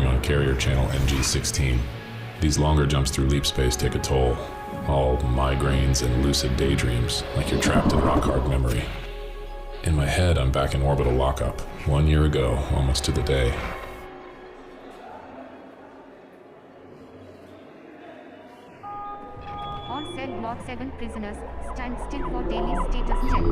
hovering on carrier channel NG-16. These longer jumps through leap space take a toll. All migraines and lucid daydreams, like you're trapped in rock-hard memory. In my head, I'm back in orbital lockup, 1 year ago, almost to the day. On cell block 7 prisoners, stand still for daily status check.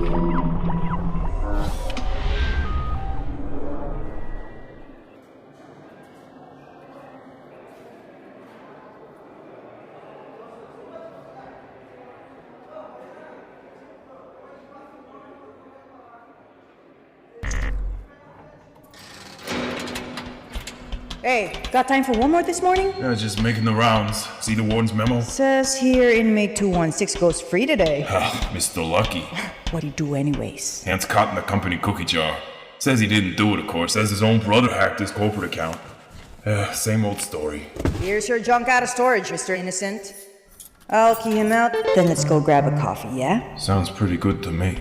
Hey, got time for one more this morning? Yeah, just making the rounds. See the warden's memo? Says here inmate 216 goes free today. Mr. Lucky. What'd he do anyways? Hands caught in the company cookie jar. Says he didn't do it, of course. Says his own brother hacked his corporate account. Same old story. Here's your junk out of storage, Mr. Innocent. I'll key him out, then let's go grab a coffee, yeah? Sounds pretty good to me.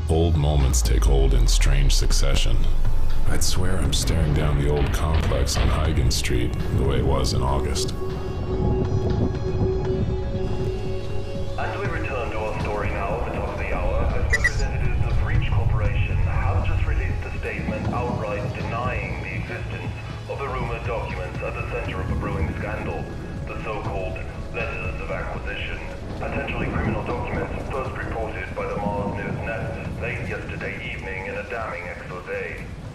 Old moments take hold in strange succession. I'd swear I'm staring down the old complex on Huygens Street, the way it was in August. And we return to our story now at the top of the hour, as representatives of Reach Corporation have just released a statement outright denying the existence of the rumored documents at the center of a brewing scandal, the so-called letters of acquisition. Potentially criminal documents first reported by the Mars News Net late yesterday evening in a damning expose.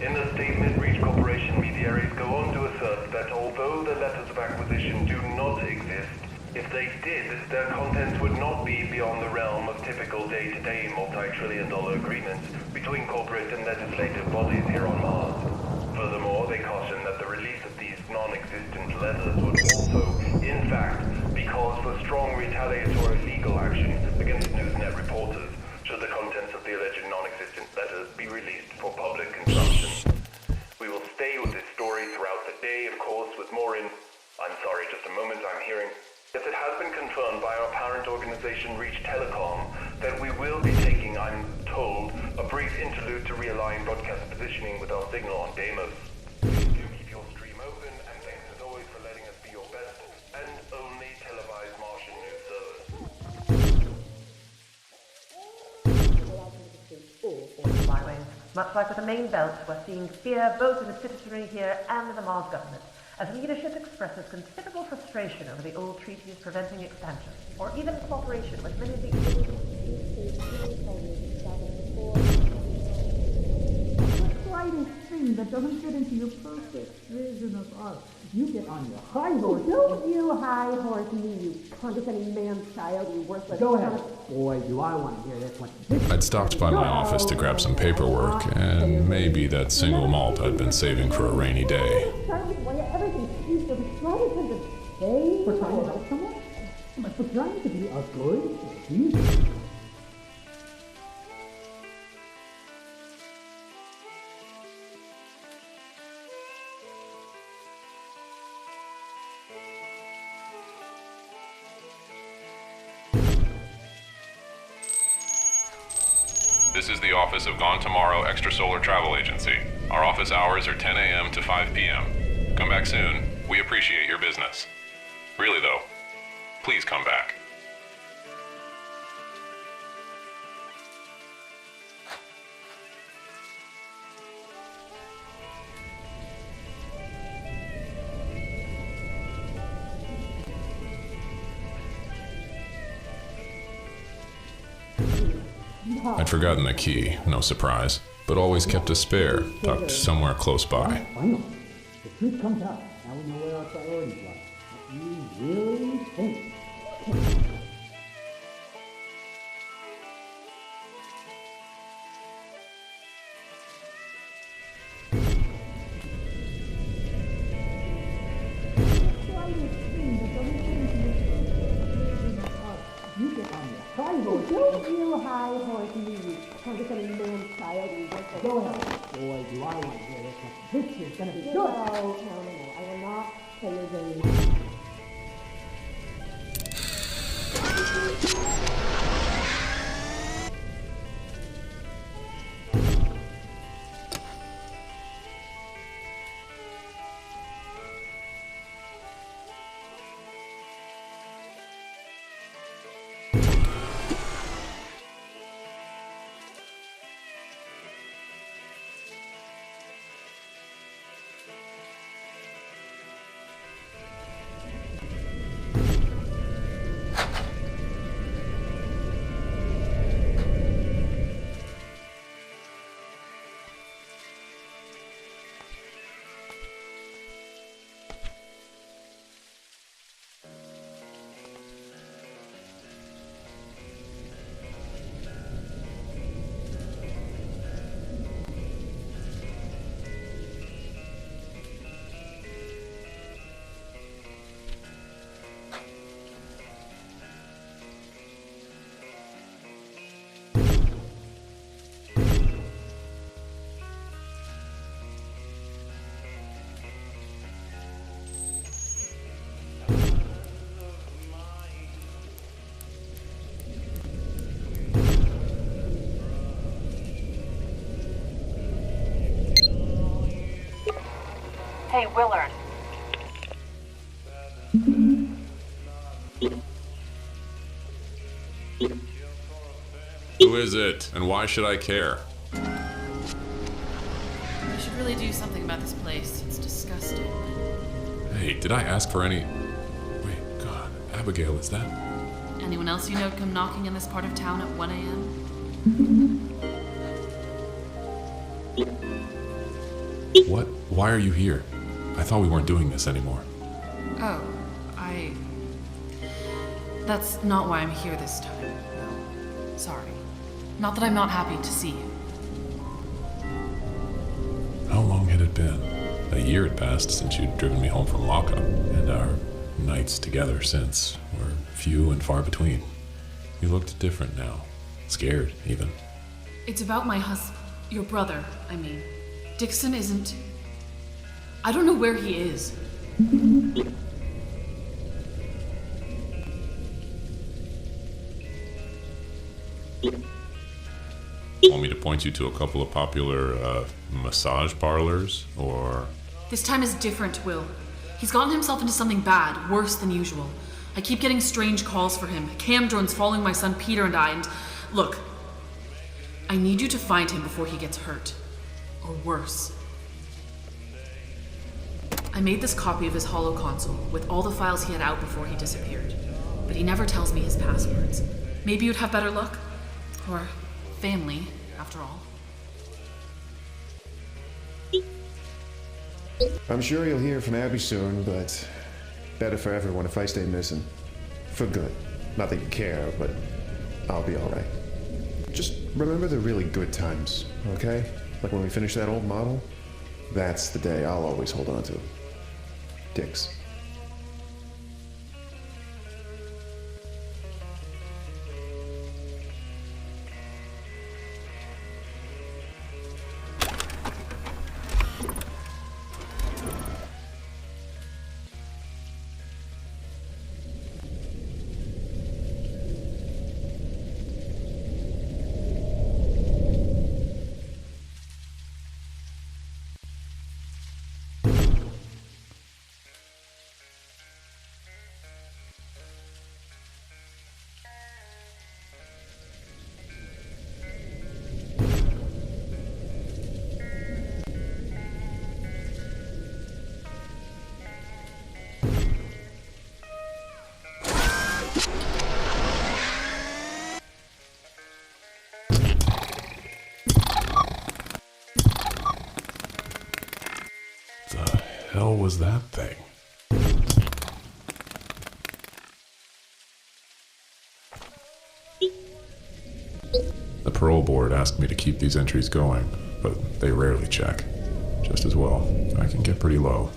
In the statement, Reach Corporation mediaries go on to assert that although the letters of acquisition do not exist, if they did, their contents would not be beyond the realm of typical day-to-day multi-trillion-dollar agreements between corporate and legislative bodies here on Mars. Furthermore, they caution that the release of these non-existent letters would also, in fact, be cause for strong retaliatory legal action against Newsnet reporters should the contents of the alleged non-existent letters be released for public consumption. We will stay with this story throughout the day, of course, with more in... I'm sorry, just a moment, I'm hearing... Yes, it has been confirmed by our parent organization, Reach Telecom, that we will be taking, I'm told, a brief interlude to realign broadcast positioning with our signal on Deimos. Do keep your stream open, and thanks as always for letting us be your best and only televised Martian news service. Much like with the main belt, we're seeing fear both in the citizenry here and in the Mars government, as leadership expresses considerable frustration over the old treaties preventing expansion, or even cooperation with many of the... Slightest thing that doesn't fit into your perfect vision of us. You get on your high horse. Don't you high horse me, you condescending man-child, you worthless... Go ahead. Boy, do I want to hear this one. I'd stopped by my office to grab some paperwork, and maybe that single malt I'd been saving for a rainy day. For trying to help someone? For trying to be a good excuse? This is the office of Gone Tomorrow Extrasolar Travel Agency. Our office hours are 10 a.m. to 5 p.m. Come back soon. We appreciate your business. Really though, please come back. I'd forgotten the key, no surprise, but always kept a spare, tucked somewhere close by. I know. The truth comes out. Now we know where our priorities lie. What you really think. You get on your high horse. Don't you high horse me, condescending man-child who works at... Go ahead. Boy, do I want to hear this one. This is gonna be good. No. I will not play your game. Hey, Willard. Who is it, and why should I care? We should really do something about this place. It's disgusting. Hey, did I ask for any... Wait, God, Abigail, is that... Anyone else you know come knocking in this part of town at 1 a.m.? What? Why are you here? I thought we weren't doing this anymore. Oh, That's not why I'm here this time. No. Sorry. Not that I'm not happy to see you. How long had it been? A year had passed since you'd driven me home from lockup, and our nights together since were few and far between. You looked different now. Scared, even. It's about my husband. Your brother, I mean. Dixon isn't... I don't know where he is. Want me to point you to a couple of popular, massage parlors, or... This time is different, Will. He's gotten himself into something bad, worse than usual. I keep getting strange calls for him. Cam drones following my son Peter and I, and... Look. I need you to find him before he gets hurt. Or worse. I made this copy of his holo console, with all the files he had out before he disappeared. But he never tells me his passwords. Maybe you'd have better luck? Or family, after all. I'm sure you'll hear from Abby soon, but better for everyone if I stay missing. For good. Not that you care, but I'll be alright. Just remember the really good times, okay? Like when we finish that old model? That's the day I'll always hold on to. Dix. hell was that thing? The parole board asked me to keep these entries going, but they rarely check. Just as well, I can get pretty low.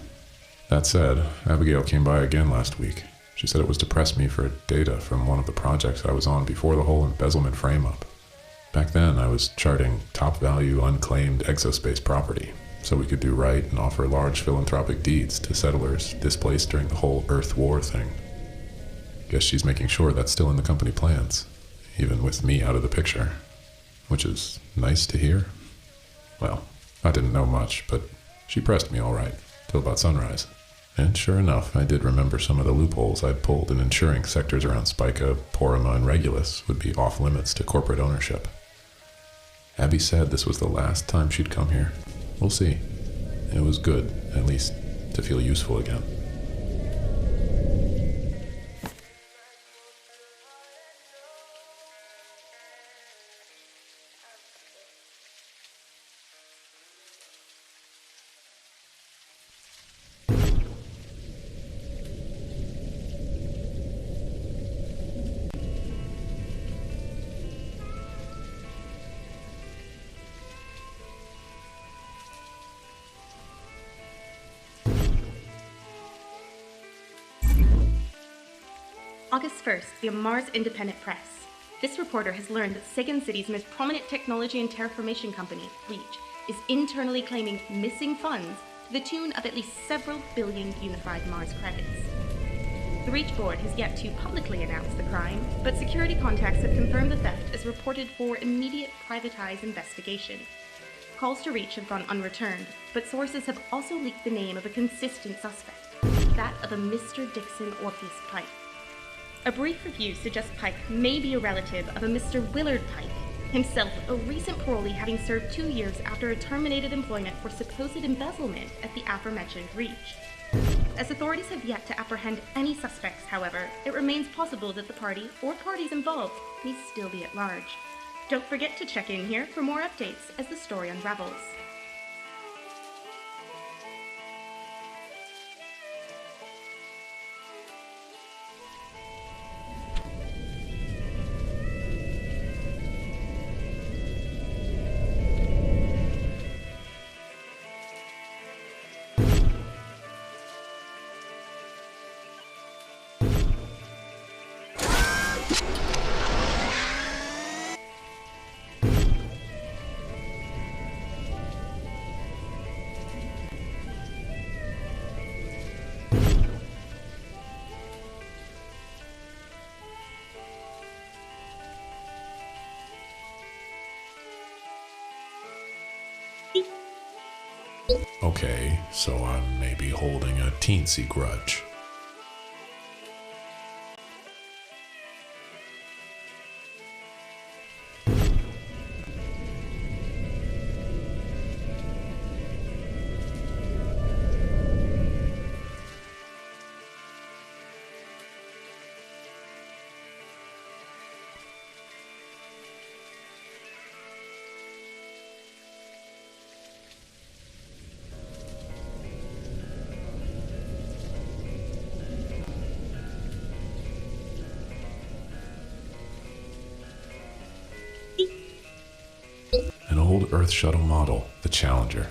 That said, Abigail came by again last week. She said it was to press me for data from one of the projects I was on before the whole embezzlement frame-up. Back then, I was charting top-value, unclaimed exospace property, so we could do right and offer large philanthropic deeds to settlers displaced during the whole Earth War thing. Guess she's making sure that's still in the company plans, even with me out of the picture. Which is nice to hear. Well, I didn't know much, but she pressed me all right, till about sunrise. And sure enough, I did remember some of the loopholes I'd pulled in ensuring sectors around Spica, Porima, and Regulus would be off limits to corporate ownership. Abby said this was the last time she'd come here. We'll see. It was good, at least, to feel useful again. August 1st, via Mars Independent Press. This reporter has learned that Second City's most prominent technology and terraformation company, Reach, is internally claiming missing funds to the tune of at least several billion unified Mars credits. The Reach board has yet to publicly announce the crime, but security contacts have confirmed the theft as reported for immediate privatized investigation. Calls to Reach have gone unreturned, but sources have also leaked the name of a consistent suspect, that of a Mr. Dixon Orpheus Pike. A brief review suggests Pike may be a relative of a Mr. Willard Pike, himself a recent parolee having served 2 years after a terminated employment for supposed embezzlement at the aforementioned Reach. As authorities have yet to apprehend any suspects, however, it remains possible that the party or parties involved may still be at large. Don't forget to check in here for more updates as the story unravels. Okay, so I'm maybe holding a teensy grudge. An old Earth shuttle model, the Challenger.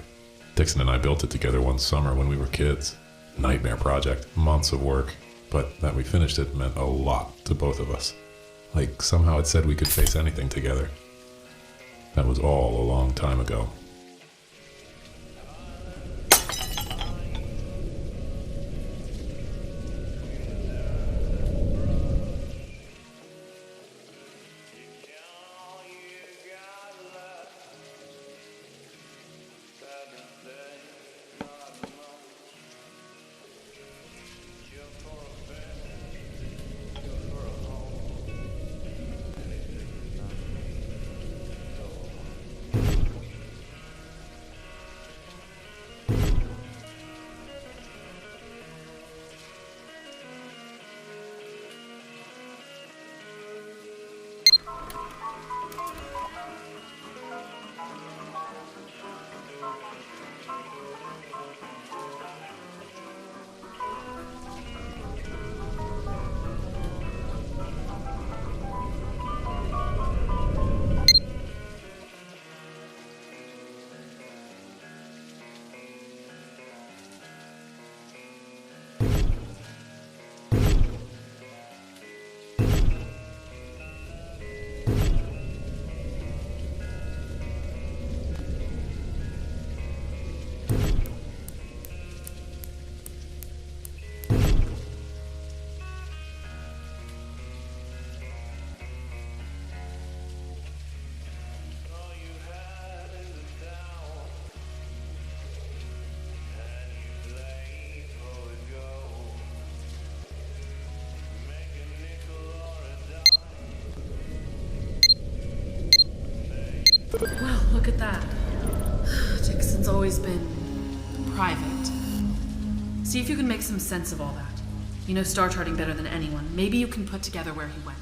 Dixon and I built it together one summer when we were kids. Nightmare project, months of work. But that we finished it meant a lot to both of us. Like somehow it said we could face anything together. That was all a long time ago. Well, look at that. Dixon's always been private. See if you can make some sense of all that. You know star charting better than anyone. Maybe you can put together where he went.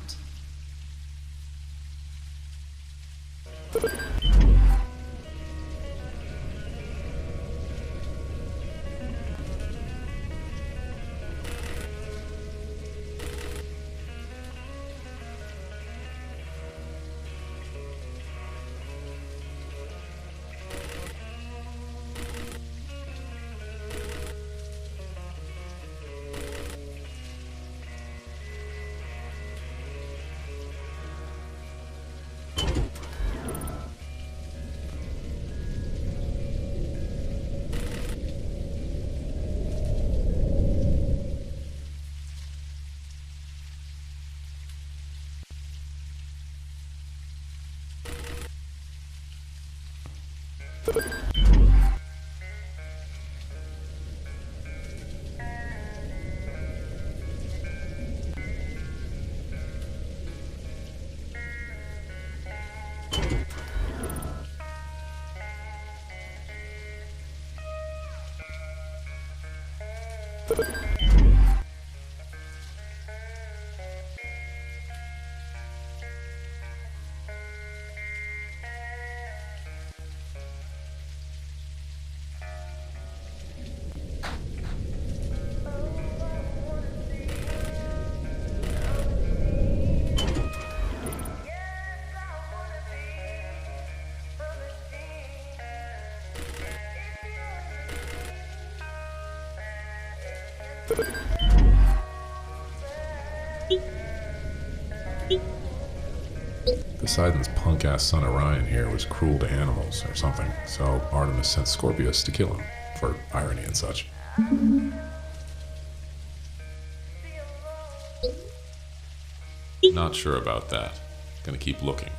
Poseidon's punk-ass son Orion here was cruel to animals or something, so Artemis sent Scorpius to kill him, for irony and such. Not sure about that. Gonna keep looking.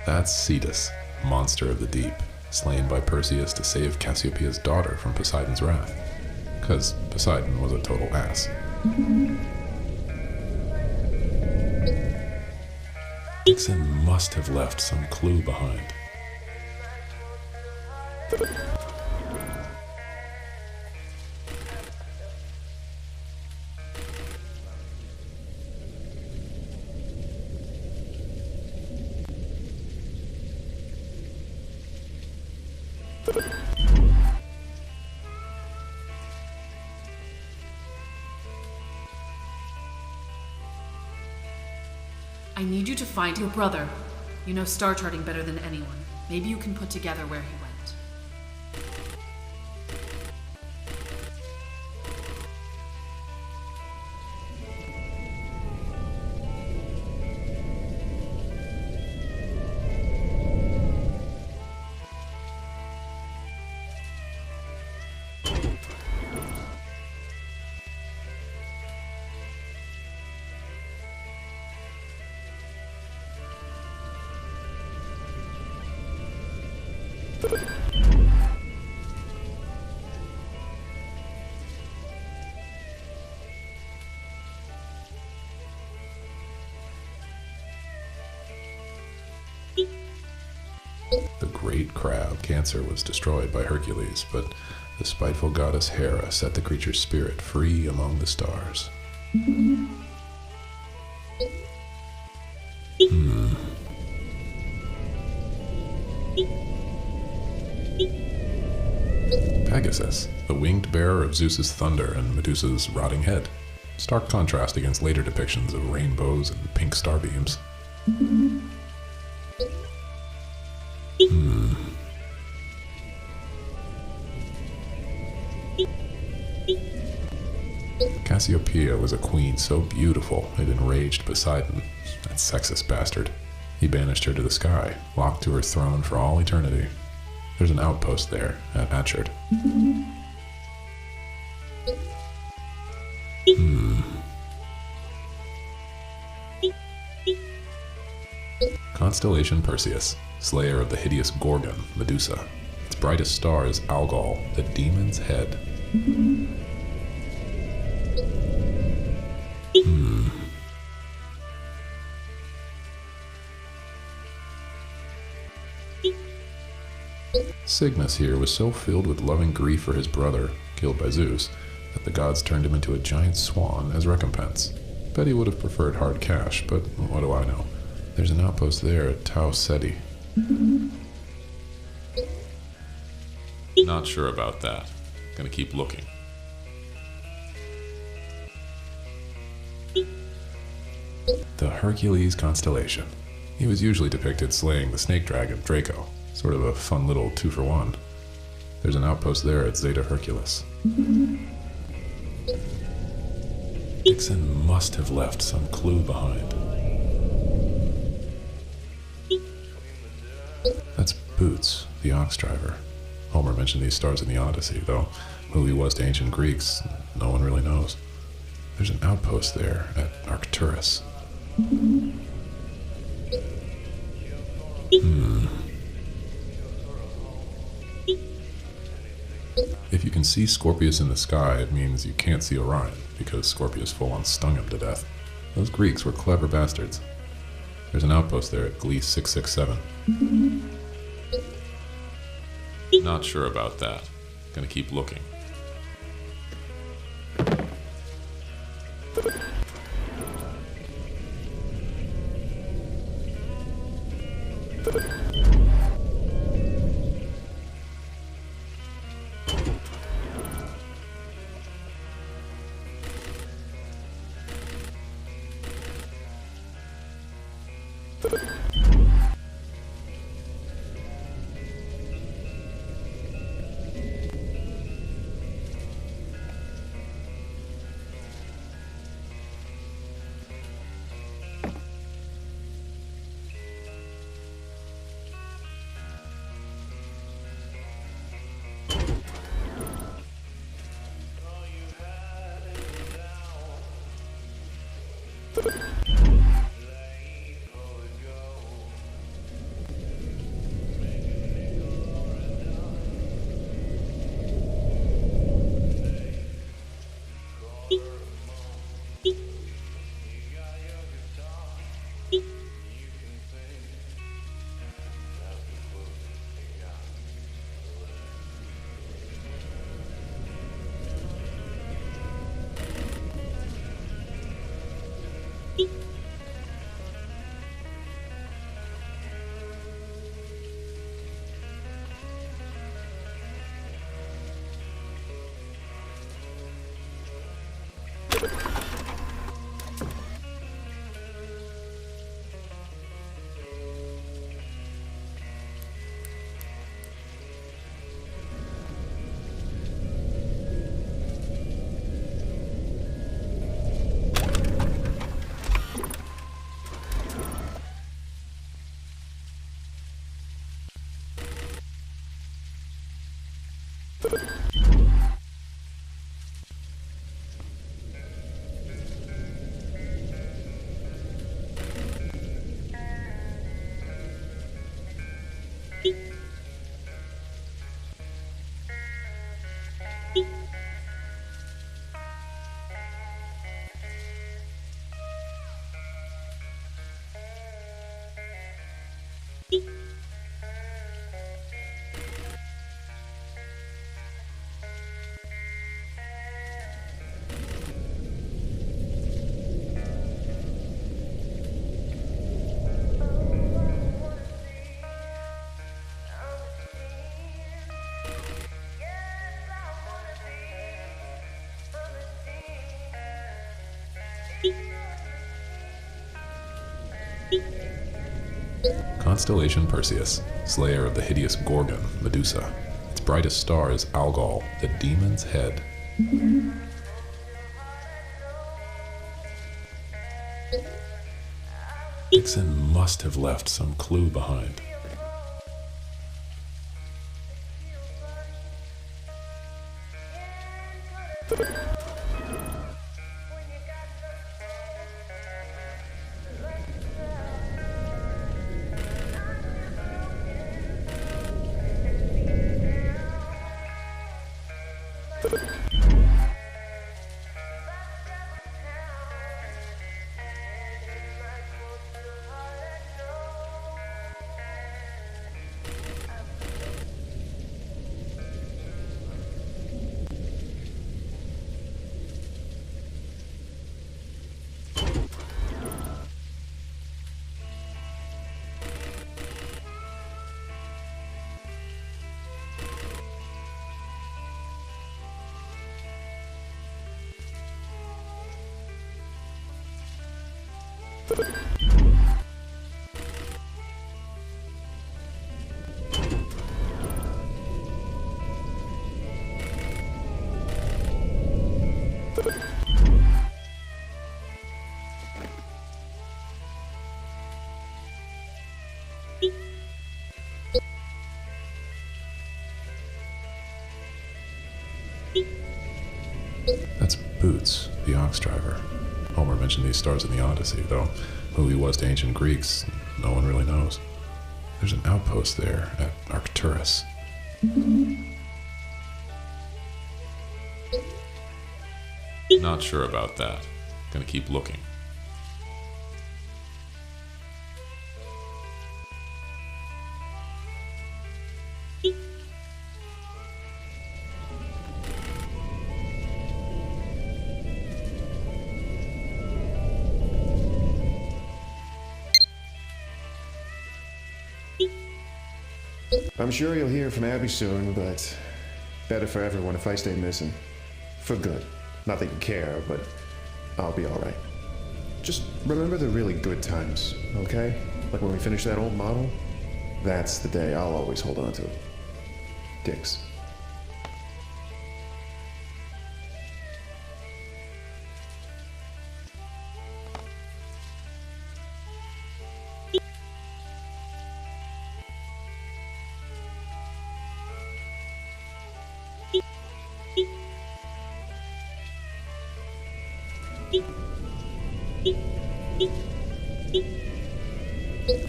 That's Cetus, monster of the deep, slain by Perseus to save Cassiopeia's daughter from Poseidon's wrath. 'Cause Poseidon was a total ass. Dixon must have left some clue behind. I need you to find your brother. You know star charting better than anyone. Maybe you can put together where he went. The great crab, Cancer, was destroyed by Hercules, but the spiteful goddess Hera set the creature's spirit free among the stars. Pegasus, the winged bearer of Zeus's thunder and Medusa's rotting head. Stark contrast against later depictions of rainbows and pink starbeams. Cassiopeia was a queen so beautiful it enraged Poseidon, that sexist bastard. He banished her to the sky, locked to her throne for all eternity. There's an outpost there, at Atchard. Constellation Perseus, slayer of the hideous Gorgon, Medusa. Its brightest star is Algol, the demon's head. Cygnus here was so filled with loving grief for his brother, killed by Zeus, that the gods turned him into a giant swan as recompense. Bet he would have preferred hard cash, but what do I know? There's an outpost there at Tau Ceti. Not sure about that. Gonna keep looking. The Hercules constellation. He was usually depicted slaying the snake dragon, Draco. Sort of a fun little 2-for-1. There's an outpost there at Zeta Hercules. Dixon must have left some clue behind. That's Boots, the ox driver. Homer mentioned these stars in the Odyssey, though who he was to ancient Greeks, no one really knows. There's an outpost there at Arcturus. If you can see Scorpius in the sky, it means you can't see Orion, because Scorpius full-on stung him to death. Those Greeks were clever bastards. There's an outpost there at Gliese 667. Not sure about that. Gonna keep looking. Constellation Perseus, slayer of the hideous Gorgon, Medusa. Its brightest star is Algol, the demon's head. Dixon must have left some clue behind. That's Boots, the ox driver. Homer mentioned these stars in the Odyssey, though who he was to ancient Greeks, no one really knows. There's an outpost there at Arcturus. Not sure about that. Gonna keep looking. I'm sure you'll hear from Abby soon, but better for everyone if I stay missing. For good. Not that you care, but I'll be alright. Just remember the really good times, okay? Like when we finish that old model? That's the day I'll always hold on to. Dix.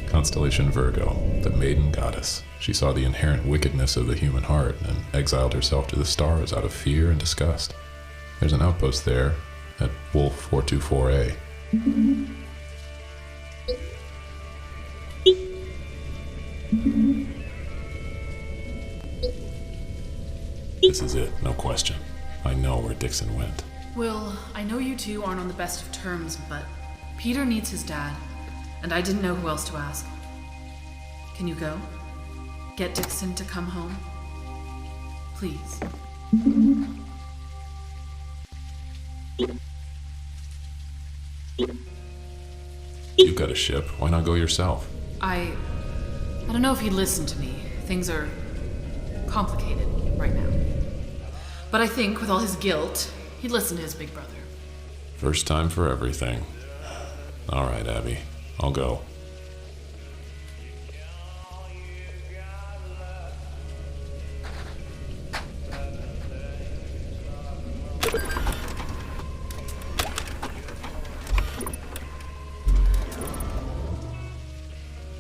Constellation Virgo, the maiden goddess. She saw the inherent wickedness of the human heart and exiled herself to the stars out of fear and disgust. There's an outpost there at Wolf 424A. This is it, no question. I know where Dixon went. Will, I know you two aren't on the best of terms, but Peter needs his dad, and I didn't know who else to ask. Can you go? Get Dixon to come home? Please. You've got a ship. Why not go yourself? I don't know if he'd listen to me. Things are complicated right now. But I think with all his guilt, he'd listen to his big brother. First time for everything. All right, Abby. I'll go.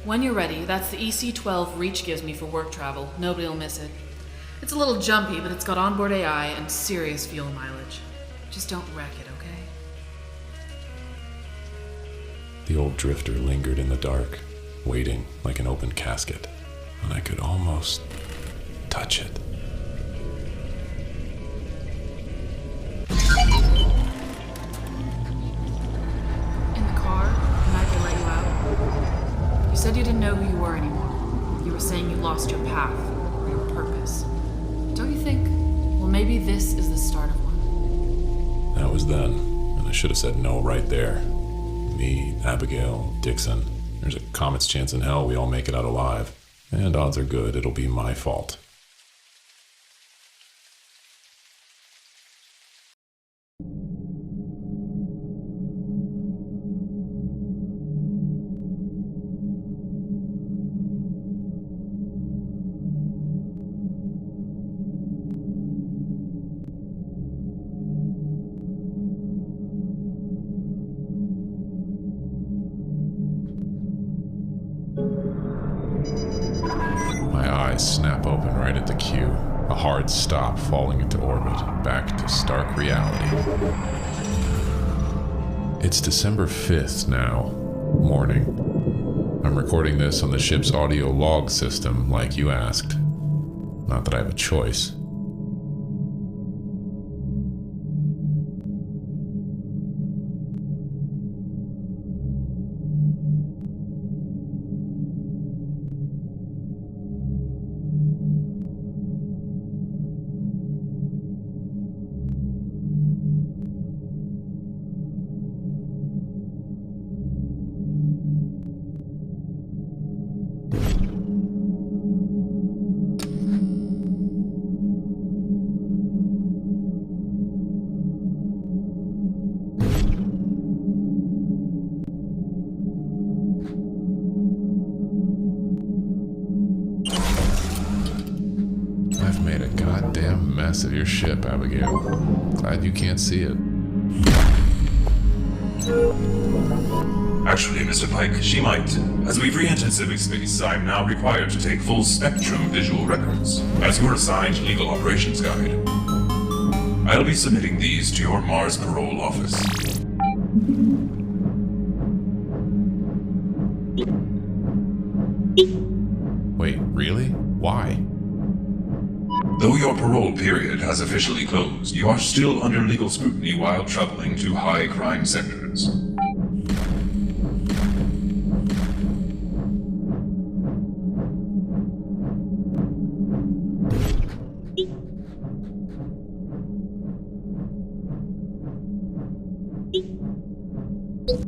When you're ready, that's the EC-12 Reach gives me for work travel. Nobody'll miss it. It's a little jumpy, but it's got onboard AI and serious fuel mileage. Just don't wreck it, okay? The old drifter lingered in the dark, waiting like an open casket, and I could almost touch it. In the car, the night they let you out, you said you didn't know who you were anymore. You were saying you lost your path, or your purpose. Don't you think, well, maybe this is the start of one? That was then, and I should have said no right there. Me, Abigail, Dixon. There's a comet's chance in hell we all make it out alive. And odds are good it'll be my fault. Snap open right at the cue. A hard stop falling into orbit, back to stark reality. It's December 5th now, morning. I'm recording this on the ship's audio log system like you asked. Not that I have a choice. I've made a goddamn mess of your ship, Abigail. Glad you can't see it. Actually, Mr. Pike, she might. As we've re-entered civic space, I'm now required to take full spectrum visual records, as your assigned legal operations guide. I'll be submitting these to your Mars parole office. Wait, really? Why? Though your parole period has officially closed, you are still under legal scrutiny while traveling to high crime centers.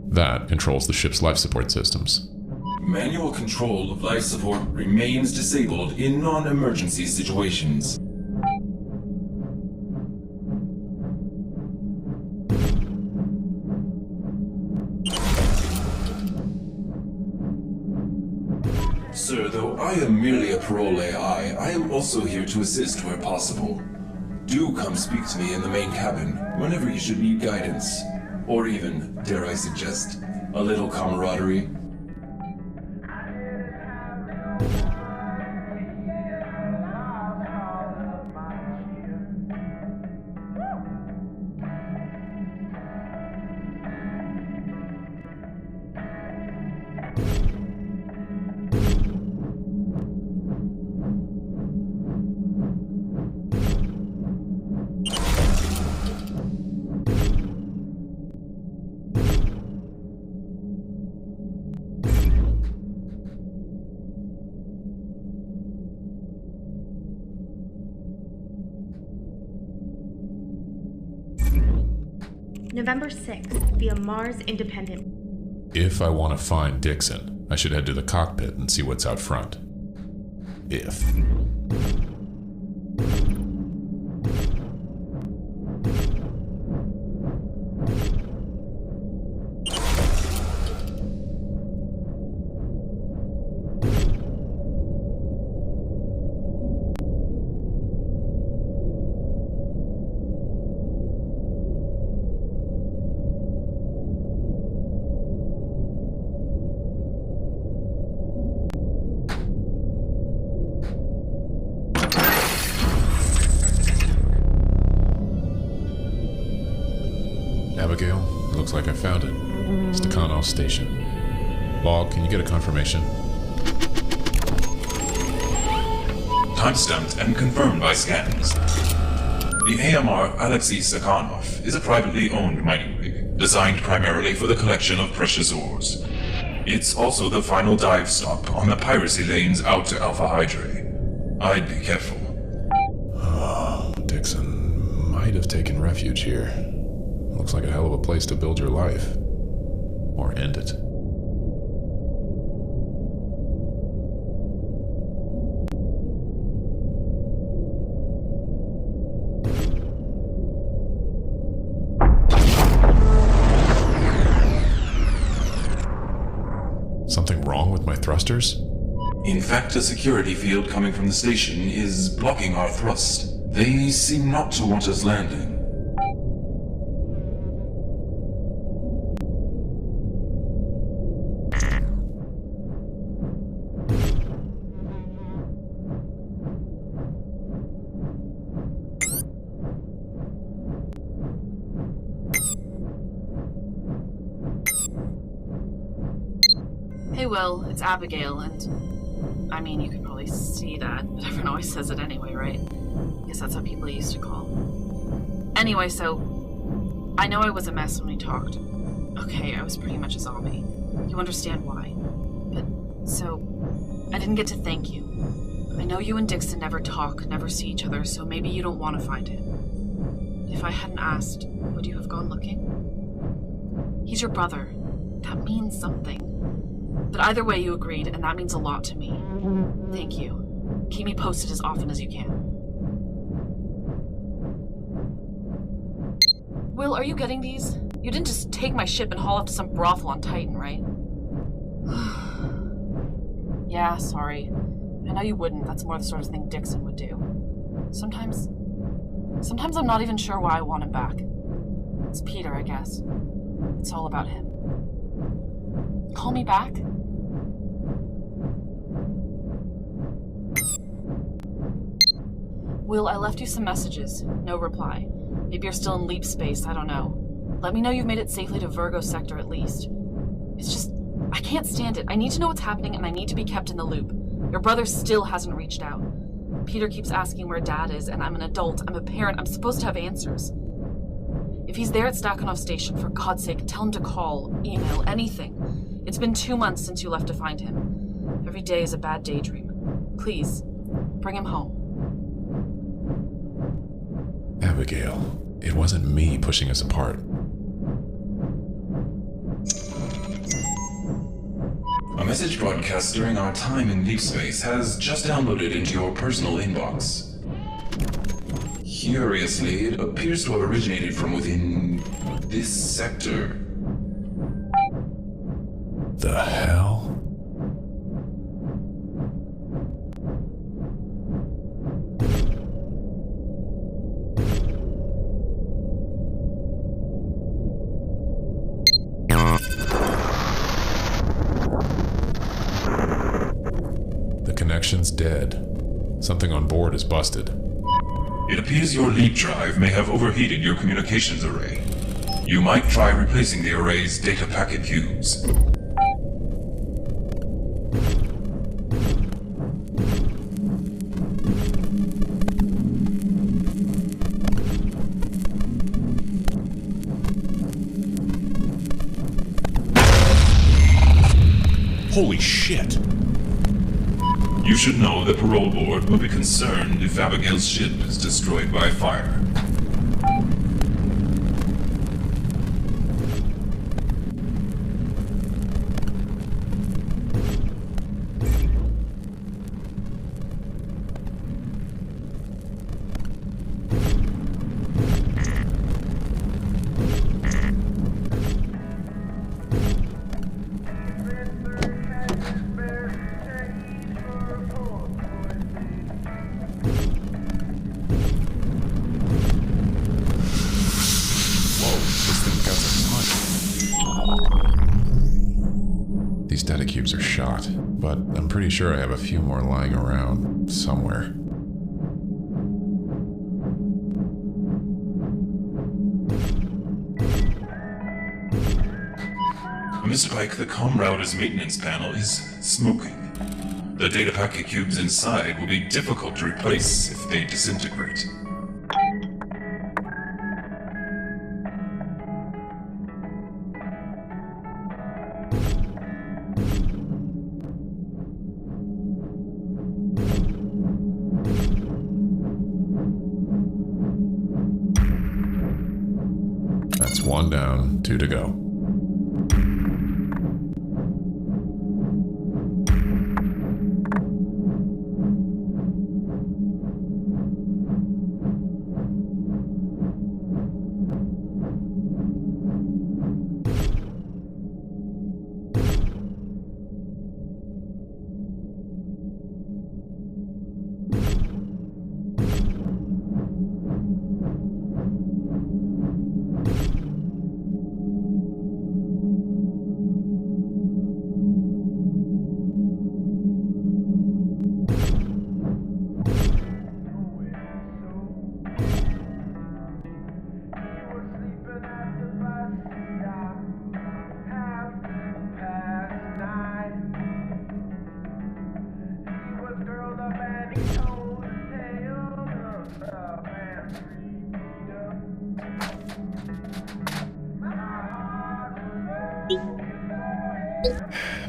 That controls the ship's life support systems. Manual control of life support remains disabled in non-emergency situations. Sir, though I am merely a parole AI, I am also here to assist where possible. Do come speak to me in the main cabin whenever you should need guidance. Or even, dare I suggest, a little camaraderie. November 6th, via Mars Independent. If I want to find Dixon, I should head to the cockpit and see what's out front. If. Abigail, looks like I found it. Stakhanov Station. Log, can you get a confirmation? Timestamped and confirmed by scans. The AMR Alexei Stakhanov is a privately owned mining rig, designed primarily for the collection of precious ores. It's also the final dive stop on the piracy lanes out to Alpha Hydrae. I'd be careful. Oh, Dixon might have taken refuge here. Looks like a hell of a place to build your life. Or end it. Something wrong with my thrusters? In fact, a security field coming from the station is blocking our thrust. They seem not to want us landing. Hey Will, it's Abigail, and I mean, you can probably see that, but everyone always says it anyway, right? Guess that's how people used to call. Anyway, so I know I was a mess when we talked. Okay, I was pretty much a zombie. You understand why. But, so, I didn't get to thank you. I know you and Dixon never talk, never see each other, so maybe you don't want to find him. If I hadn't asked, would you have gone looking? He's your brother. That means something. But either way, you agreed, and that means a lot to me. Thank you. Keep me posted as often as you can. Will, are you getting these? You didn't just take my ship and haul off to some brothel on Titan, right? Yeah, sorry. I know you wouldn't. That's more the sort of thing Dixon would do. Sometimes I'm not even sure why I want him back. It's Peter, I guess. It's all about him. Call me back? Will, I left you some messages. No reply. Maybe you're still in leap space, I don't know. Let me know you've made it safely to Virgo sector at least. It's just, I can't stand it. I need to know what's happening and I need to be kept in the loop. Your brother still hasn't reached out. Peter keeps asking where Dad is, and I'm an adult, I'm a parent, I'm supposed to have answers. If he's there at Stakhanov Station, for God's sake, tell him to call, email, anything. It's been 2 months since you left to find him. Every day is a bad daydream. Please, bring him home. Abigail, it wasn't me pushing us apart. A message broadcast during our time in Leap Space has just downloaded into your personal inbox. Curiously, it appears to have originated from within this sector. The hell? The connection's dead. Something on board is busted. It appears your leap drive may have overheated your communications array. You might try replacing the array's data packet cubes. Holy shit! You should know the parole board will be concerned if Abigail's ship is destroyed by fire. These data cubes are shot, but I'm pretty sure I have a few more lying around somewhere. Mr. Pike, the comm router's maintenance panel is smoking. The data packet cubes inside will be difficult to replace if they disintegrate. That's 1 down, 2 to go.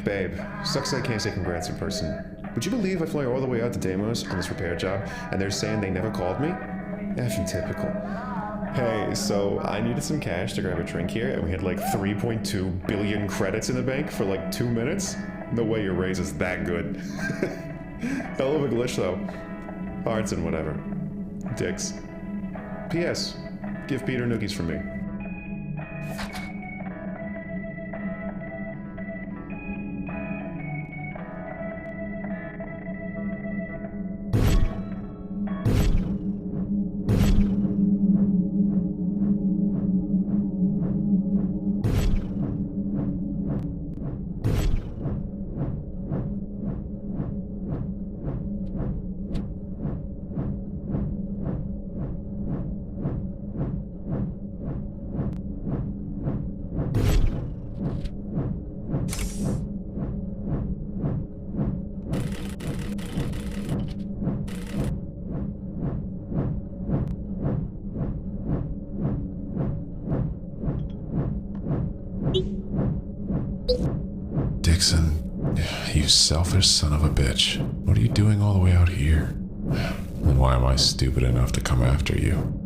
Babe, sucks I can't say congrats in person. Would you believe I flew all the way out to Deimos on this repair job, and they're saying they never called me? Effing typical. Hey, so I needed some cash to grab a drink here, and we had like 3.2 billion credits in the bank for like 2 minutes? No way your raise is that good. Hell of a glitch though. Hearts and whatever. Dicks. P.S. Give Peter noogies from me. Dixon, you selfish son of a bitch. What are you doing all the way out here? And why am I stupid enough to come after you?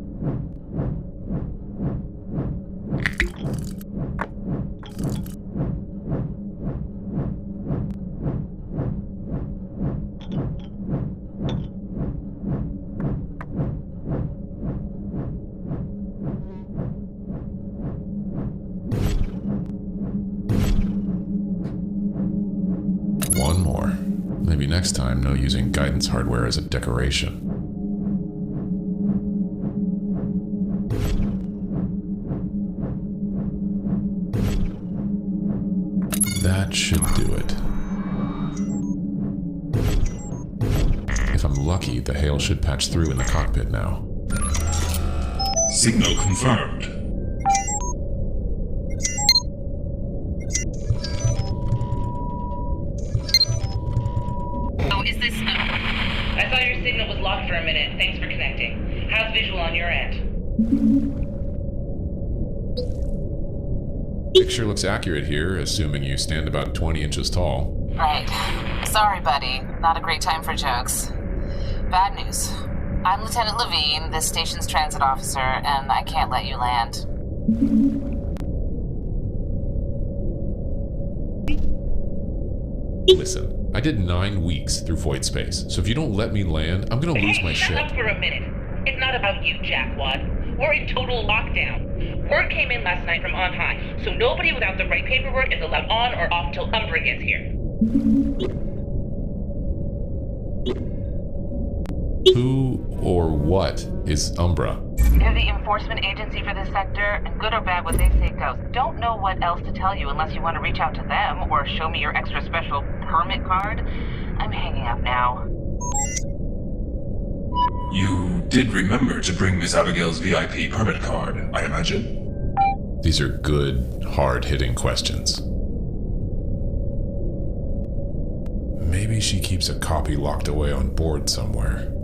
One more. Maybe next time, no using guidance hardware as a decoration. That should do it. If I'm lucky, the hail should patch through in the cockpit now. Signal confirmed. Oh, is this... I thought your signal was locked for a minute. Thanks for connecting. How's visual on your end? Picture looks accurate here, assuming you stand about 20 inches tall. Right. Sorry, buddy. Not a great time for jokes. Bad news. I'm Lieutenant Levine, this station's transit officer, and I can't let you land. Listen, I did 9 weeks through void space, so if you don't let me land, I'm gonna lose my Shut shit. up for a minute. It's not about you, Jackwad. We're in total lockdown. Word came in last night from on high, so nobody without the right paperwork is allowed on or off till Umbra gets here. Who or what is Umbra? They're the enforcement agency for this sector, and good or bad, what they say goes. Don't know what else to tell you unless you want to reach out to them or show me your extra special permit card. I'm hanging up now. You did remember to bring Miss Abigail's VIP permit card, I imagine? These are good, hard-hitting questions. Maybe she keeps a copy locked away on board somewhere.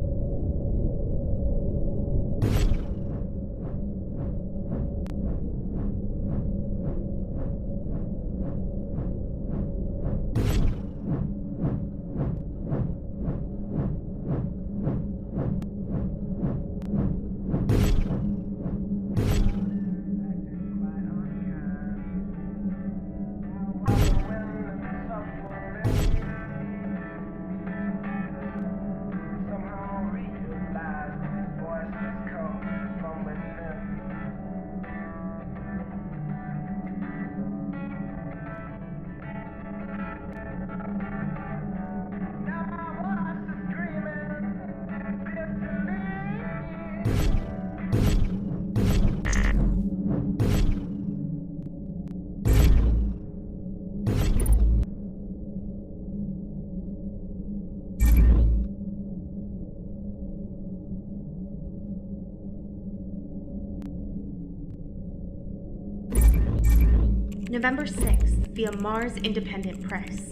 November 6th, via Mars Independent Press.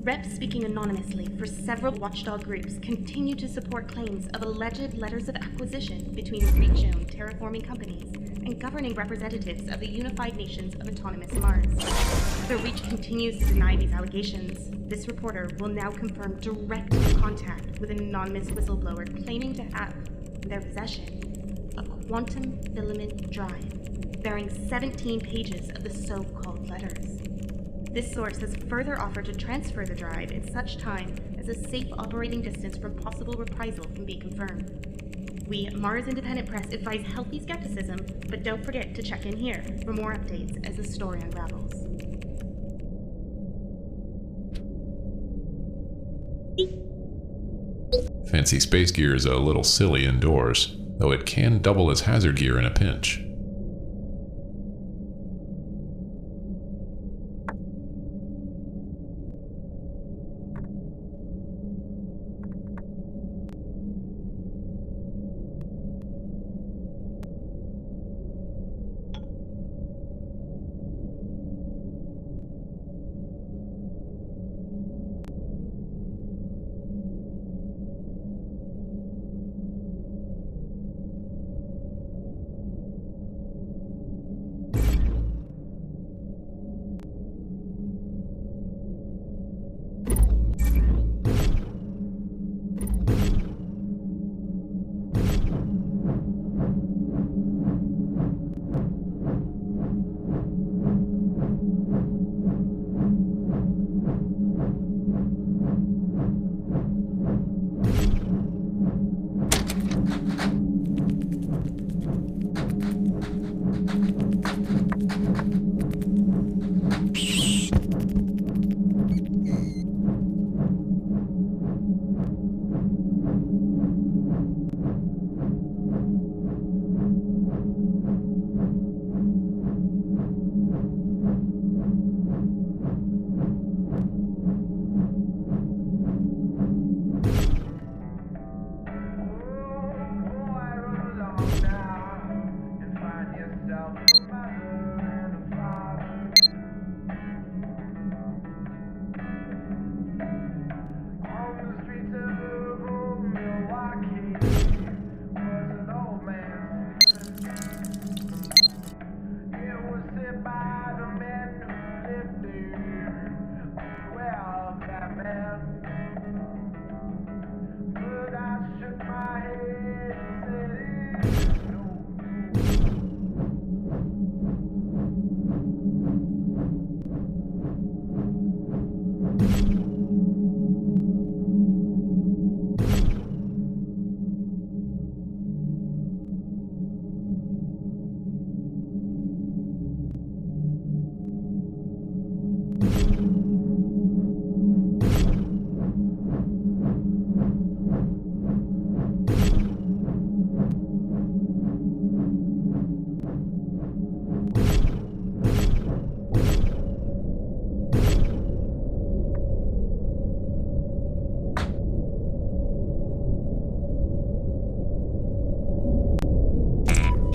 Reps speaking anonymously for several watchdog groups continue to support claims of alleged letters of acquisition between Reach-owned terraforming companies and governing representatives of the Unified Nations of Autonomous Mars. The Reach continues to deny these allegations. This reporter will now confirm direct contact with an anonymous whistleblower claiming to have in their possession a quantum filament drive bearing 17 pages of the so-called letters. This source has further offered to transfer the drive in such time as a safe operating distance from possible reprisal can be confirmed. We, Mars Independent Press, advise healthy skepticism, but don't forget to check in here for more updates as the story unravels. Fancy space gear is a little silly indoors, though it can double as hazard gear in a pinch.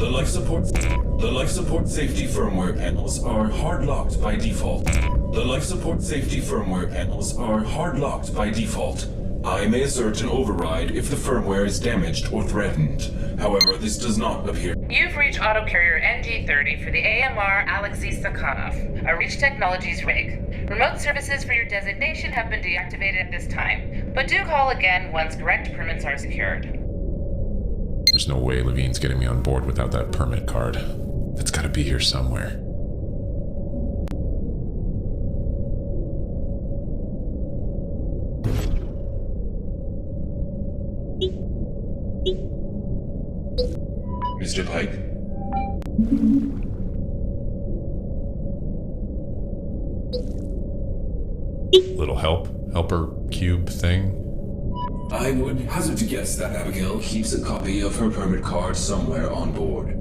The life support safety firmware panels are hard locked by default. The life support safety firmware panels are hard locked by default. I may assert an override if the firmware is damaged or threatened. However, this does not appear. You've reached auto carrier NG30 for the AMR Alexei Sakhanov, a Reach Technologies rig. Remote services for your designation have been deactivated at this time, but do call again once correct permits are secured. There's no way Levine's getting me on board without that permit card. It's gotta be here somewhere. Mr. Pike? Little helper cube thing? I would hazard to guess that Abigail keeps a copy of her permit card somewhere on board.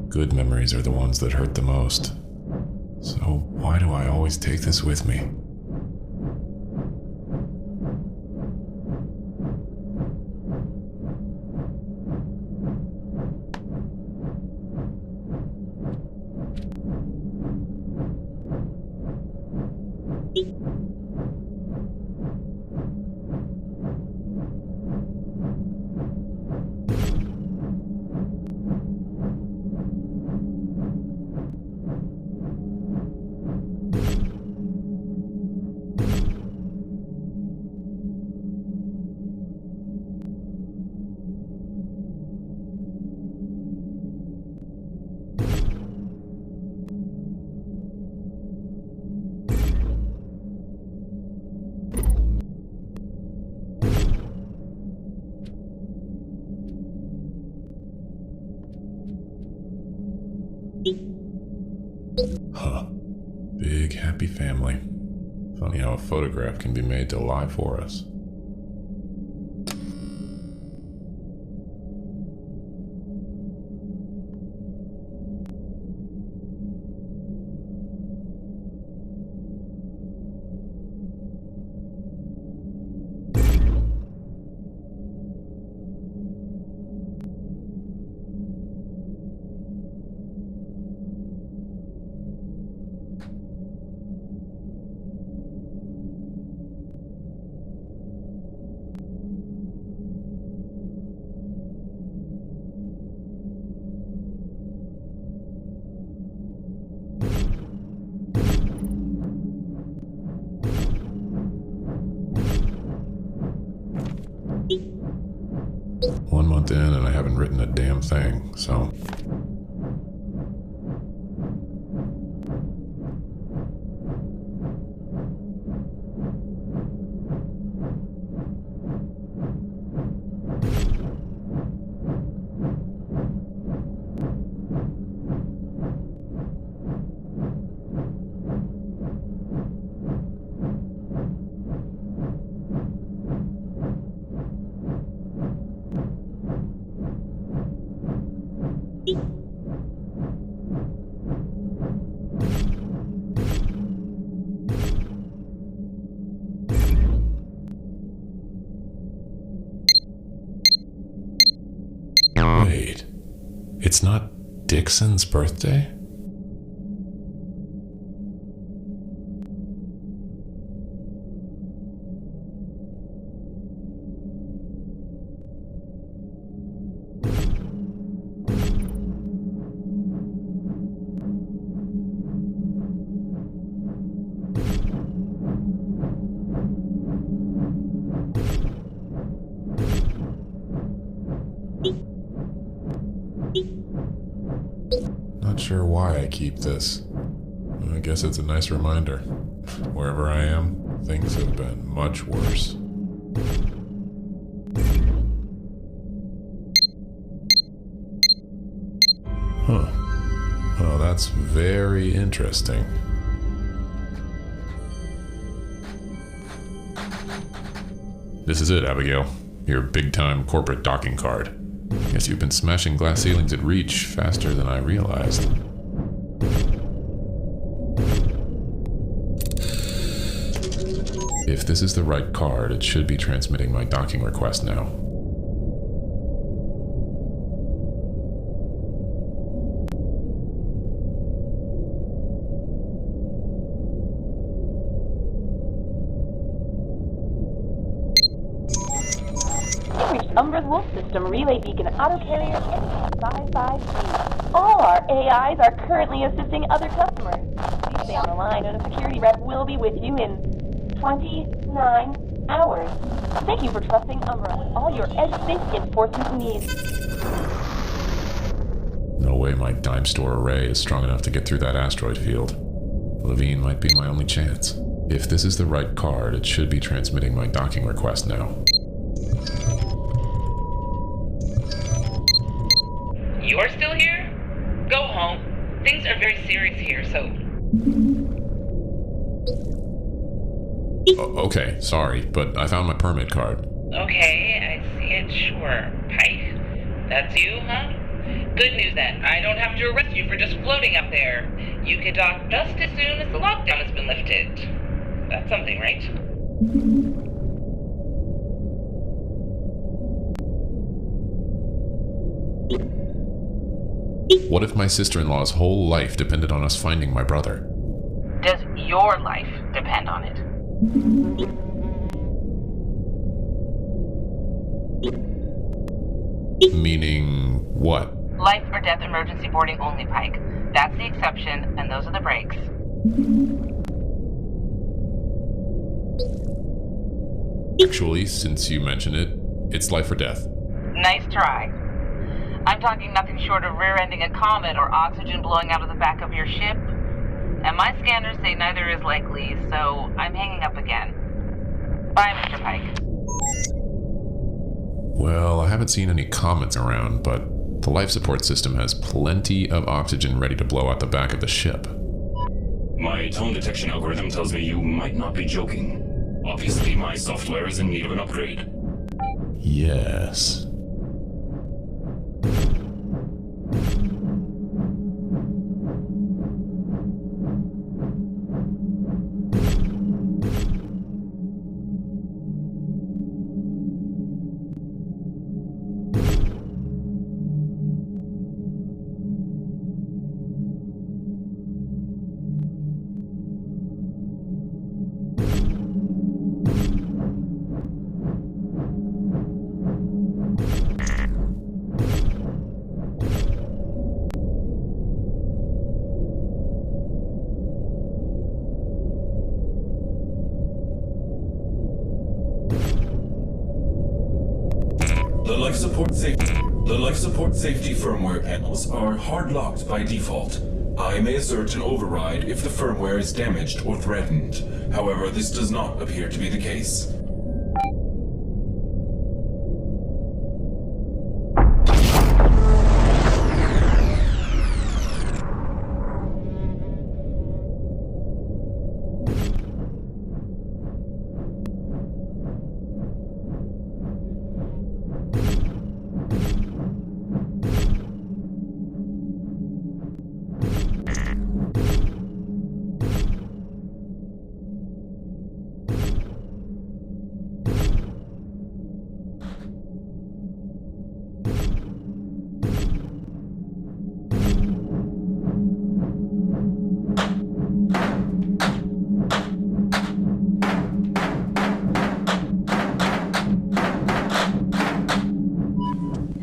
Good memories are the ones that hurt the most. So why do I always take this with me? Huh. Big happy family. Funny how a photograph can be made to lie for us. One month in and I haven't written a damn thing, so... Wait, it's not Dixon's birthday? Not sure why I keep this. I guess it's a nice reminder. Wherever I am, things have been much worse. Huh. Oh, that's very interesting. This is it, Abigail. Your big-time corporate docking card. Guess you've been smashing glass ceilings at Reach faster than I realized. If this is the right card, it should be transmitting my docking request now. Umbra's Wolf System Relay Beacon Auto Carrier 553. All our AIs are currently assisting other customers. Please stay on the line and a security rep will be with you in 29 hours. Thank you for trusting Umbra with all your edge safety enforcement needs. No way my dime store array is strong enough to get through that asteroid field. Levine might be my only chance. If this is the right card, it should be transmitting my docking request now. You're still here? Go home. Things are very serious here, so... Okay, sorry, but I found my permit card. Okay, I see it, sure. Pike? That's you, huh? Good news then. I don't have to arrest you for just floating up there. You can dock just as soon as the lockdown has been lifted. That's something, right? What if my sister-in-law's whole life depended on us finding my brother? Does your life depend on it? Meaning what? Life or death emergency boarding only, Pike. That's the exception, and those are the breaks. Actually, since you mention it, it's life or death. Nice try. I'm talking nothing short of rear-ending a comet or oxygen blowing out of the back of your ship. And my scanners say neither is likely, so I'm hanging up again. Bye, Mr. Pike. Well, I haven't seen any comets around, but the life support system has plenty of oxygen ready to blow out the back of the ship. My tone detection algorithm tells me you might not be joking. Obviously, my software is in need of an upgrade. Yes. The life support safety firmware panels are hard-locked by default. I may assert an override if the firmware is damaged or threatened. However, this does not appear to be the case.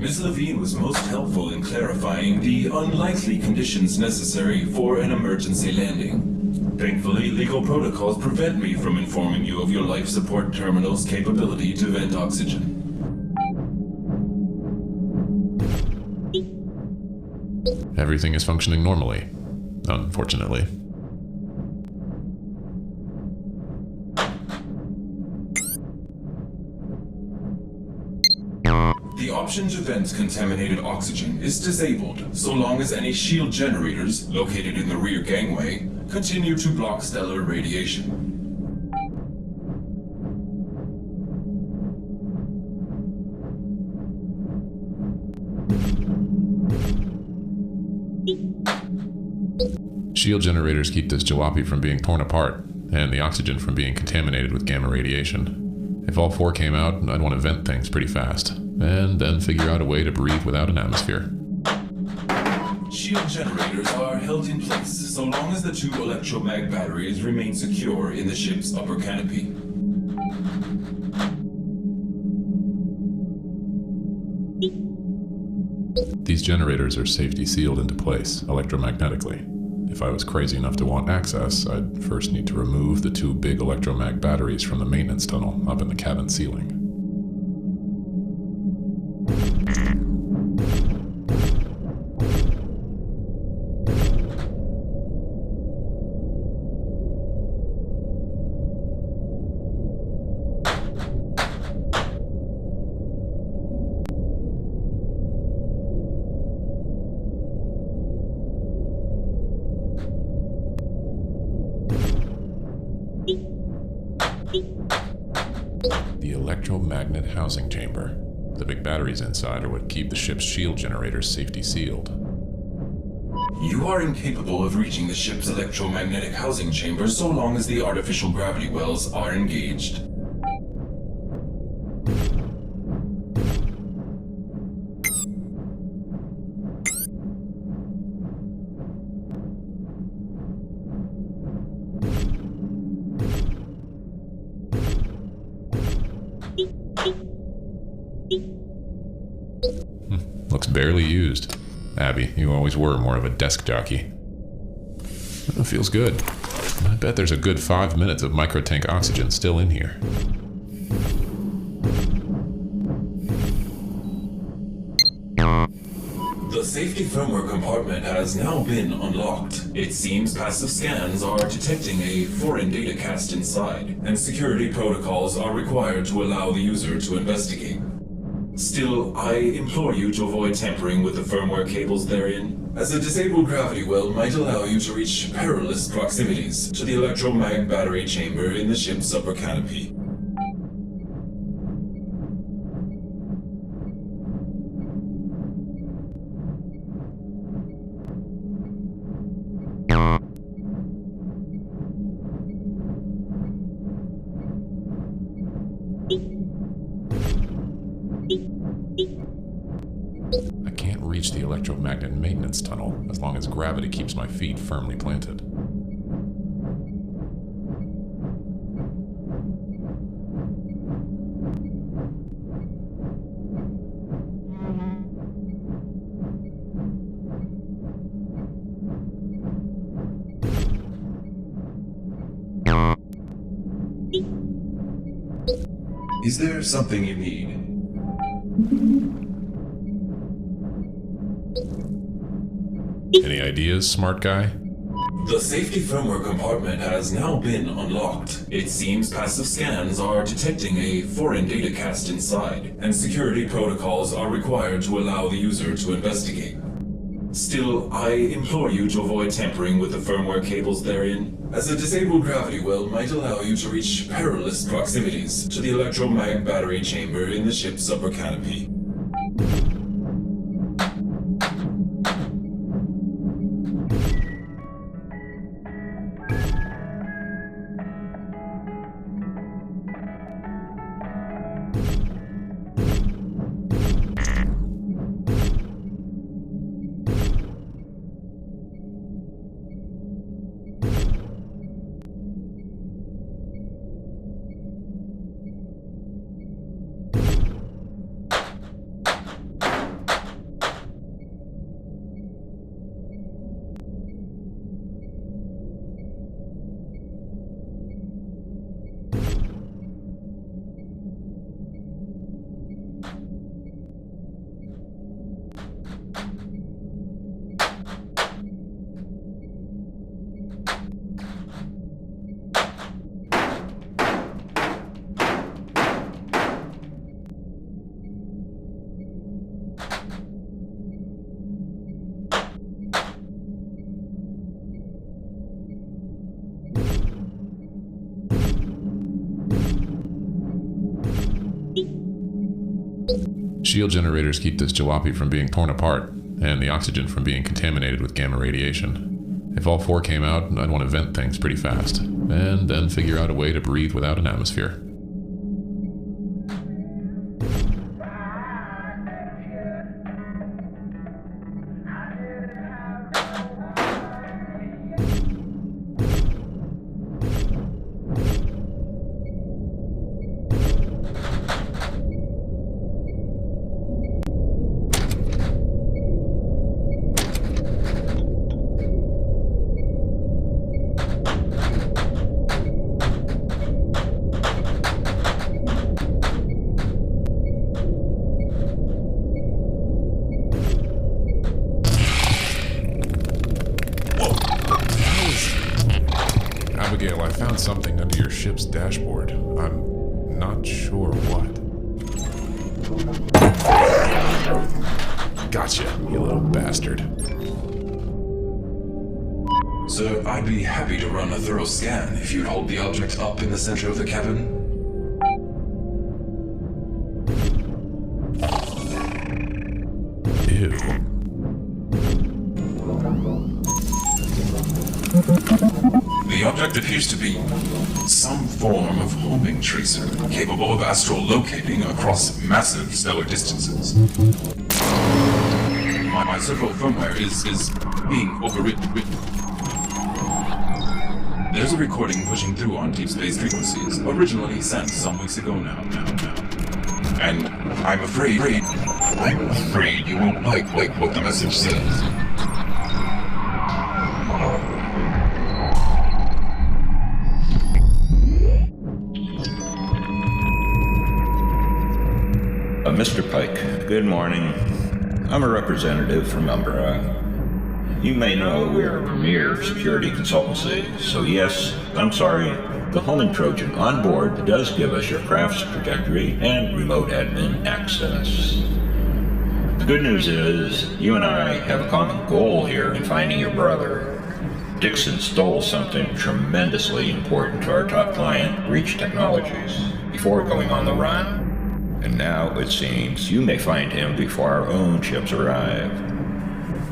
Ms. Levine was most helpful in clarifying the unlikely conditions necessary for an emergency landing. Thankfully, legal protocols prevent me from informing you of your life support terminal's capability to vent oxygen. Everything is functioning normally, unfortunately. The option to vent contaminated oxygen is disabled so long as any shield generators, located in the rear gangway, continue to block stellar radiation. Shield generators keep this jalopy from being torn apart, and the oxygen from being contaminated with gamma radiation. If all four came out, I'd want to vent things pretty fast, and then figure out a way to breathe without an atmosphere. Shield generators are held in place so long as the two electromag batteries remain secure in the ship's upper canopy. These generators are safety sealed into place, electromagnetically. If I was crazy enough to want access, I'd first need to remove the two big electromag batteries from the maintenance tunnel up in the cabin ceiling. The electromagnet housing chamber. The big batteries inside are what keep the ship's shield generators safety sealed. You are incapable of reaching the ship's electromagnetic housing chamber so long as the artificial gravity wells are engaged. Looks barely used. Abby, you always were more of a desk jockey. It feels good. I bet there's a good 5 minutes of microtank oxygen still in here. The safety firmware compartment has now been unlocked. It seems passive scans are detecting a foreign data cast inside, and security protocols are required to allow the user to investigate. Still, I implore you to avoid tampering with the firmware cables therein, as a disabled gravity well might allow you to reach perilous proximities to the electromag battery chamber in the ship's upper canopy. I can't reach the electromagnet maintenance tunnel as long as gravity keeps my feet firmly planted. Is there something you need? Any ideas, smart guy? The safety firmware compartment has now been unlocked. It seems passive scans are detecting a foreign data cast inside, and security protocols are required to allow the user to investigate. Still, I implore you to avoid tampering with the firmware cables therein, as a disabled gravity well might allow you to reach perilous proximities to the electromag battery chamber in the ship's upper canopy. Shield generators keep this jalopy from being torn apart, and the oxygen from being contaminated with gamma radiation. If all 4 came out, I'd want to vent things pretty fast, and then figure out a way to breathe without an atmosphere. Abigail, I found something under your ship's dashboard. I'm not sure what. Gotcha, you little bastard. Sir, I'd be happy to run a thorough scan if you'd hold the object up in the center of the cabin. Ew. The object appears to be some form of homing tracer, capable of astral locating across massive stellar distances. My servo firmware is being overwritten. There's a recording pushing through on deep space frequencies, originally sent some weeks ago now. And I'm afraid you won't like what the message says. Mr. Pike, good morning. I'm a representative from Umbra. You may know we're a premier security consultancy, so yes, I'm sorry, the homing Trojan on board does give us your craft's trajectory and remote admin access. The good news is, you and I have a common goal here in finding your brother. Dixon stole something tremendously important to our top client, Reach Technologies, before going on the run. And now, it seems, you may find him before our own ships arrive.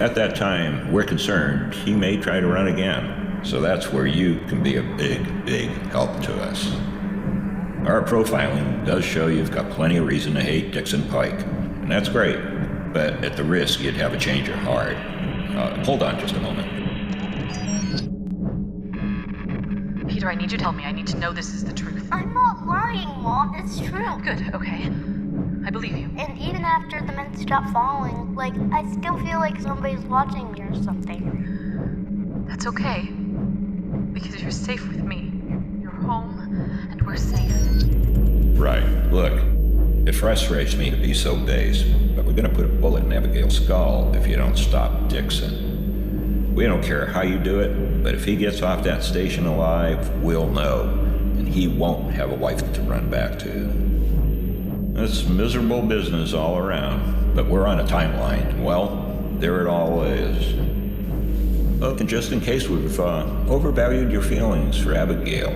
At that time, we're concerned he may try to run again, so that's where you can be a big help to us. Our profiling does show you've got plenty of reason to hate Dixon Pike, and that's great, but at the risk you'd have a change of heart. Hold on just a moment. Peter, I need you to tell me. I need to know this is the truth. I'm not lying, Mom. It's true. Good, okay. I believe you. And even after the men stop falling, I still feel like somebody's watching me or something. That's okay. Because you're safe with me. You're home, and we're safe. Right. Look, it frustrates me to be so base, but we're gonna put a bullet in Abigail's skull if you don't stop Dixon. We don't care how you do it, but if he gets off that station alive, we'll know, and he won't have a wife to run back to. It's miserable business all around, but we're on a timeline, and well, there it all is. Look, and just in case we've overvalued your feelings for Abigail,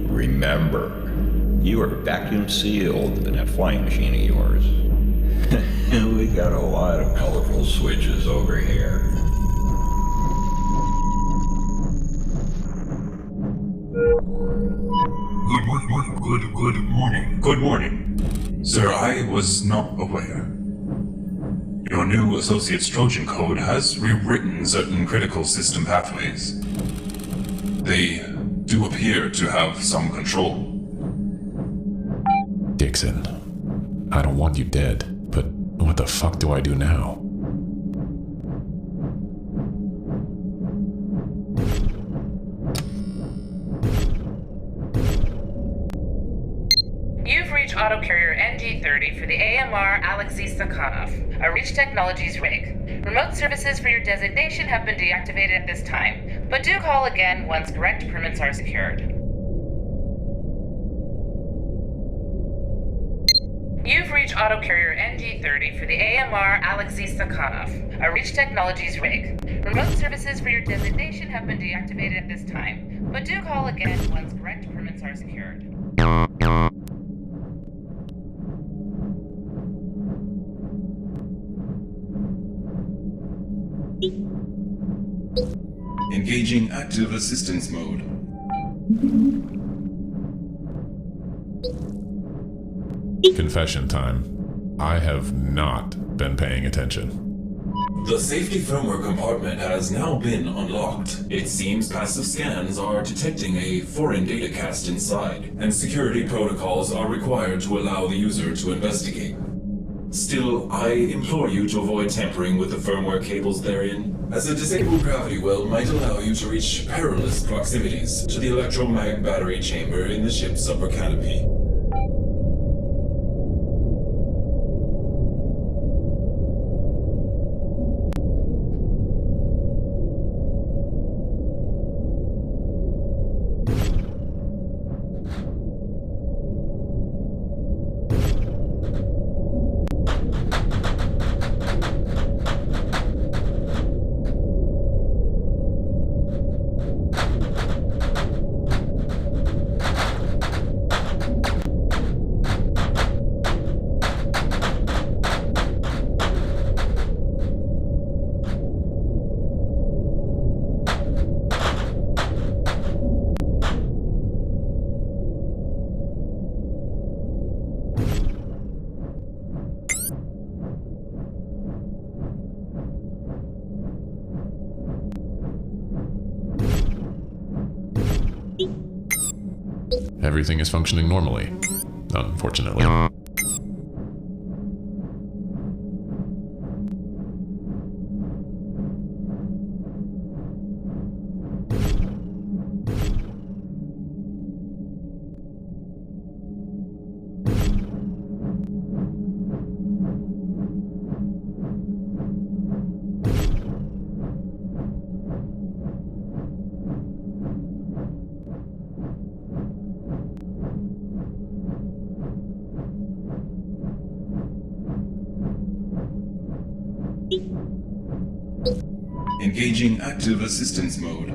remember, you are vacuum sealed in that flying machine of yours. We got a lot of colorful switches over here. Good morning. Sir, I was not aware. Your new Associate's Trojan code has rewritten certain critical system pathways. They do appear to have some control. Dixon, I don't want you dead, but what the fuck do I do now? You've reached autocarrier NG30 for the AMR Alexei Sakhanov, a Reach Technologies rig. Remote services for your designation have been deactivated at this time, but do call again once correct permits are secured. You've reached autocarrier NG30 for the AMR Alexei Sakhanov, a Reach Technologies rig. Remote services for your designation have been deactivated at this time, but do call again once correct permits are secured. Engaging active assistance mode. Confession time. I have not been paying attention. The safety firmware compartment has now been unlocked. It seems passive scans are detecting a foreign datacast inside, and security protocols are required to allow the user to investigate. Still, I implore you to avoid tampering with the firmware cables therein, as a disabled gravity well might allow you to reach perilous proximities to the electromag battery chamber in the ship's upper canopy. Everything is functioning normally, unfortunately. Engaging active assistance mode.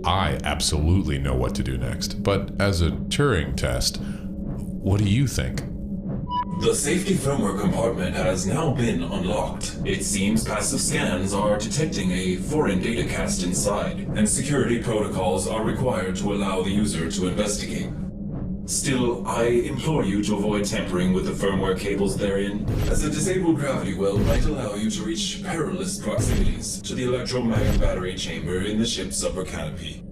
I absolutely know what to do next, but as a Turing test, what do you think? The safety firmware compartment has now been unlocked. It seems passive scans are detecting a foreign datacast inside, and security protocols are required to allow the user to investigate. Still, I implore you to avoid tampering with the firmware cables therein, as a disabled gravity well might allow you to reach perilous proximities to the electromag battery chamber in the ship's upper canopy.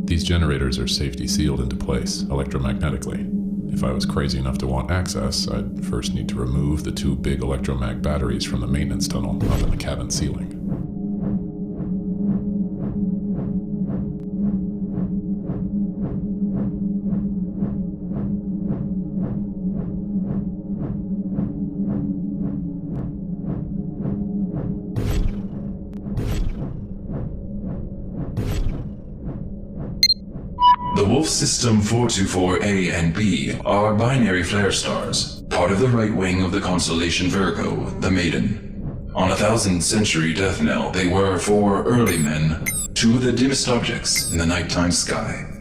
These generators are safety sealed into place, electromagnetically. If I was crazy enough to want access, I'd first need to remove the 2 big electromag batteries from the maintenance tunnel up in the cabin ceiling. The Wolf System 424A and B are binary flare stars, part of the right wing of the constellation Virgo, the Maiden. On a 1000-century death knell, they were, for early men, 2 of the dimmest objects in the nighttime sky.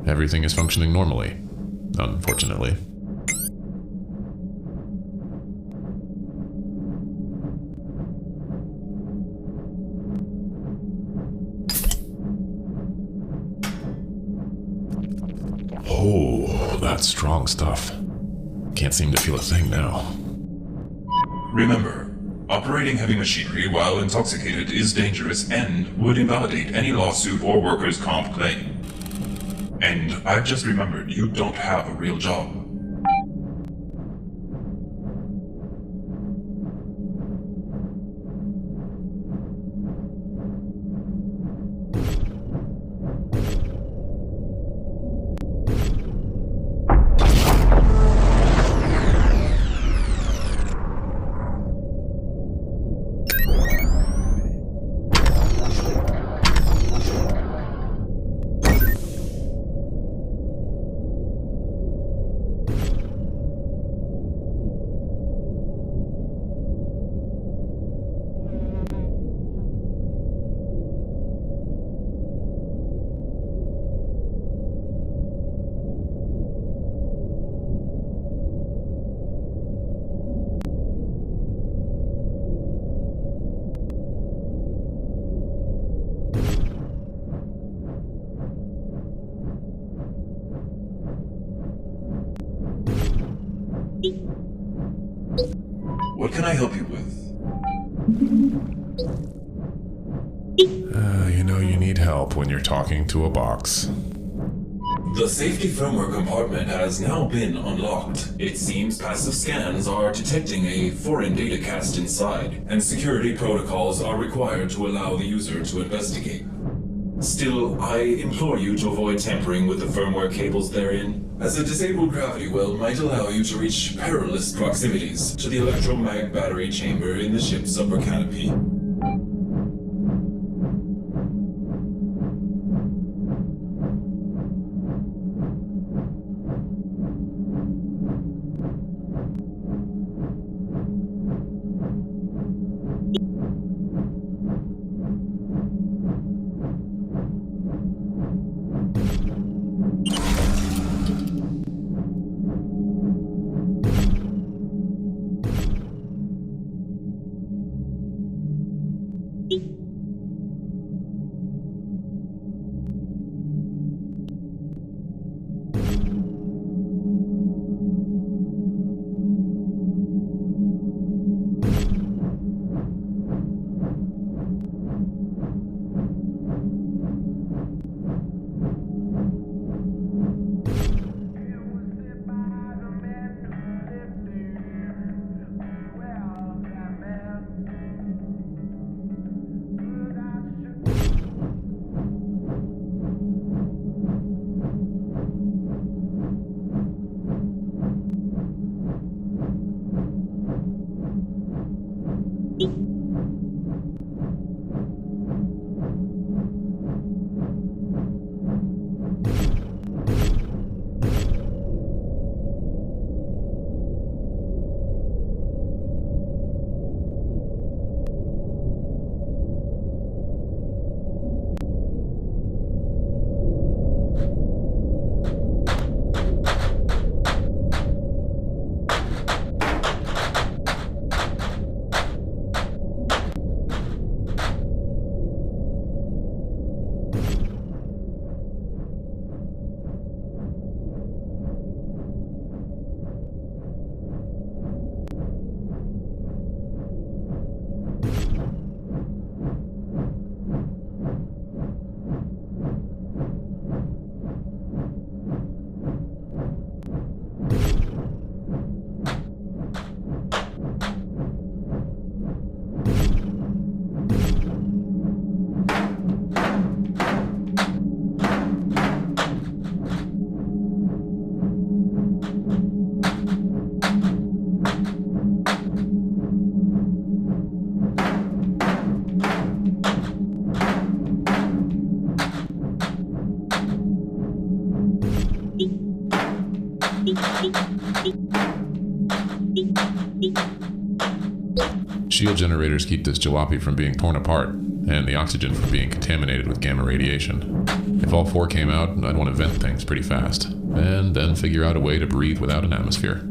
Everything is functioning normally, unfortunately. Oh, that's strong stuff. Can't seem to feel a thing now. Remember, operating heavy machinery while intoxicated is dangerous and would invalidate any lawsuit or workers' comp claim. And I've just remembered you don't have a real job. What can I help you with? You know you need help when you're talking to a box. The safety firmware compartment has now been unlocked. It seems passive scans are detecting a foreign data cast inside, and security protocols are required to allow the user to investigate. Still, I implore you to avoid tampering with the firmware cables therein, as a disabled gravity well might allow you to reach perilous proximities to the electromag battery chamber in the ship's upper canopy. Shield generators keep this jalopy from being torn apart, and the oxygen from being contaminated with gamma radiation. If all four came out, I'd want to vent things pretty fast, and then figure out a way to breathe without an atmosphere.